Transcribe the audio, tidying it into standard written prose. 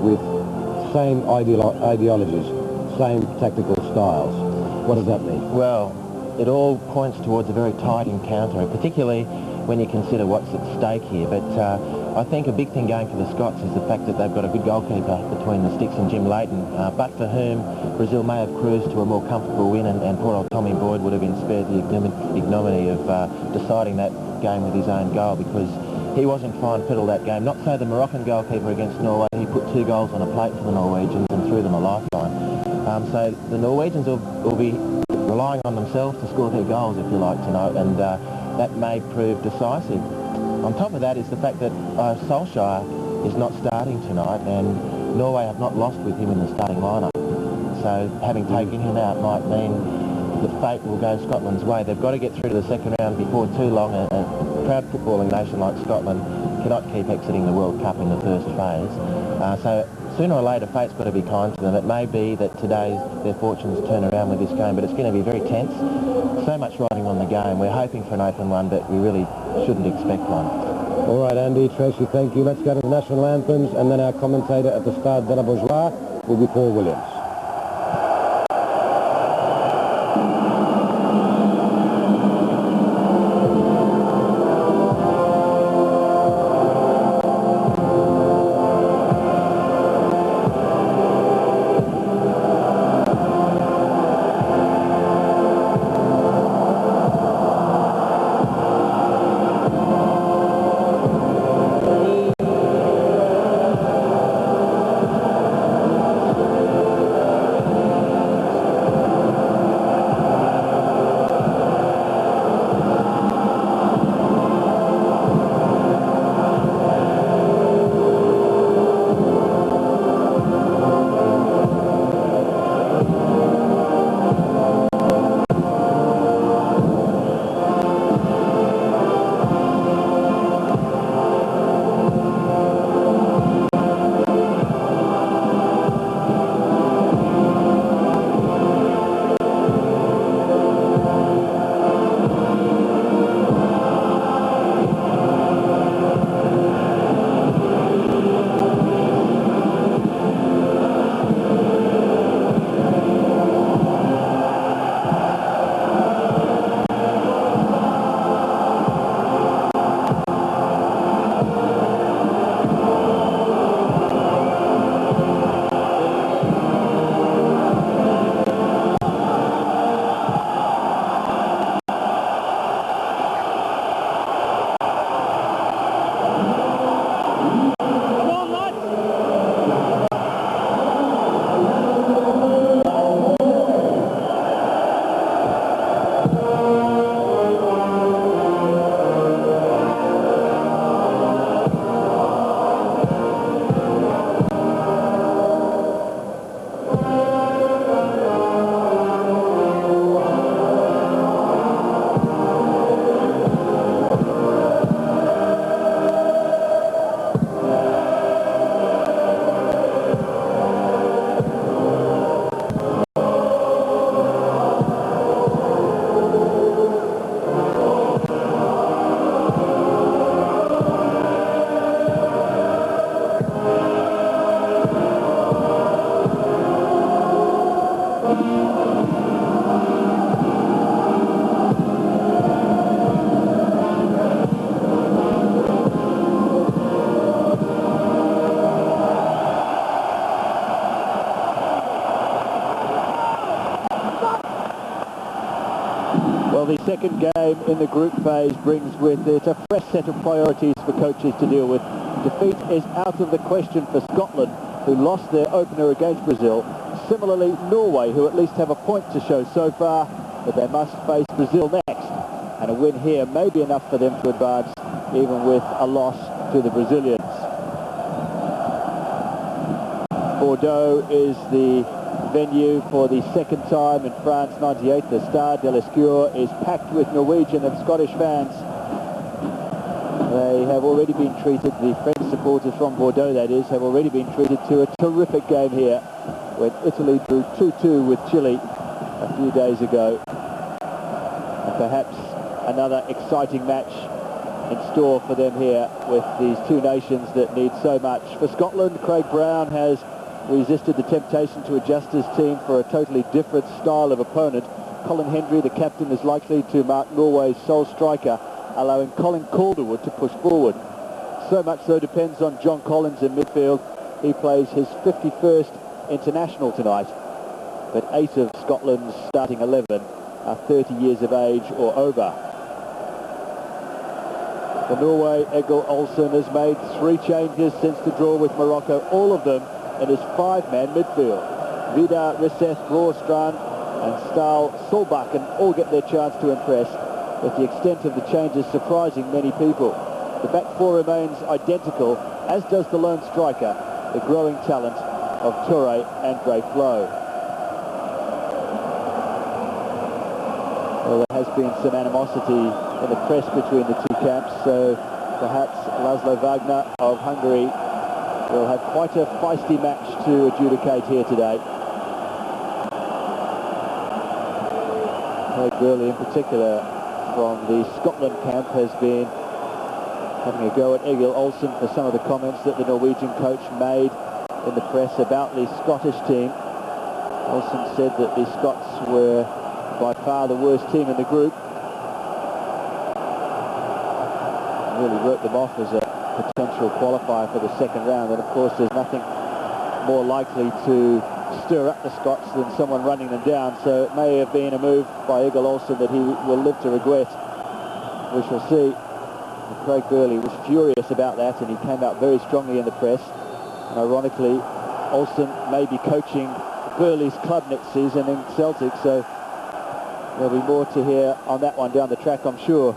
with same ideologies, same tactical styles. What does that mean? Well, it all points towards a very tight encounter, particularly when you consider what's at stake here. But I think a big thing going for the Scots is the fact that they've got a good goalkeeper between the sticks and Jim Leighton, but for whom Brazil may have cruised to a more comfortable win, and poor old Tommy Boyd would have been spared the ignominy of deciding that game with his own goal, because he wasn't fine fiddle that game. Not so the Moroccan goalkeeper against Norway. He put 2 goals on a plate for the Norwegians and threw them a lifeline. So the Norwegians will be relying on themselves to score their goals, if you like, tonight, and that may prove decisive. On top of that is the fact that Solskjaer is not starting tonight, and Norway have not lost with him in the starting lineup. So having taken him out might mean that fate will go Scotland's way. They've got to get through to the second round before too long. A proud footballing nation like Scotland cannot keep exiting the World Cup in the first phase. So sooner or later, fate's got to be kind to them. It may be that today their fortunes turn around with this game, but it's going to be very tense. So much riding on the game. We're hoping for an open one, but we really shouldn't expect one. All right, Andy, Tracy, thank you. Let's go to the national anthems, and then our commentator at the Stade de la Bourgeois will be Paul Williams. Well, the second game in the group phase brings with it a fresh set of priorities for coaches to deal with. Defeat is out of the question for Scotland, who lost their opener against Brazil. Similarly, Norway, who at least have a point to show so far, but they must face Brazil next. And a win here may be enough for them to advance, even with a loss to the Brazilians. Bordeaux is the venue for the second time in France 98. The Stade de l'Escure is packed with Norwegian and Scottish fans. They have already been treated, the French supporters from Bordeaux that is, have already been treated to a terrific game here when Italy drew 2-2 with Chile a few days ago. And perhaps another exciting match in store for them here with these two nations that need so much. For Scotland, Craig Brown has resisted the temptation to adjust his team for a totally different style of opponent. Colin Hendry, the captain, is likely to mark Norway's sole striker, allowing Colin Calderwood to push forward. So much so depends on John Collins in midfield. He plays his 51st international tonight, but 8 of Scotland's starting 11 are 30 years of age or over. For Norway, Egil Olsen has made 3 changes since the draw with Morocco, all of them in his 5-man midfield. Vidar Riseth, Brostrand and Stahl Solbakken all get their chance to impress, with the extent of the changes surprising many people. The back 4 remains identical, as does the lone striker, the growing talent of Toure and Flo. Well, there has been some animosity in the press between the two camps, so perhaps Laszlo Wagner of Hungary will have quite a feisty match to adjudicate here today. Craig Burley in particular from the Scotland camp has been having a go at Egil Olsen for some of the comments that the Norwegian coach made in the press about the Scottish team. Olsen said that the Scots were by far the worst team in the group. Really wrote them off as a potential qualifier for the second round, and of course there's nothing more likely to stir up the Scots than someone running them down, so it may have been a move by Egil Olsen that he will live to regret. We shall see. And Craig Burley was furious about that, and he came out very strongly in the press. And ironically, Olsen may be coaching Burley's club next season in Celtic, so there'll be more to hear on that one down the track, I'm sure.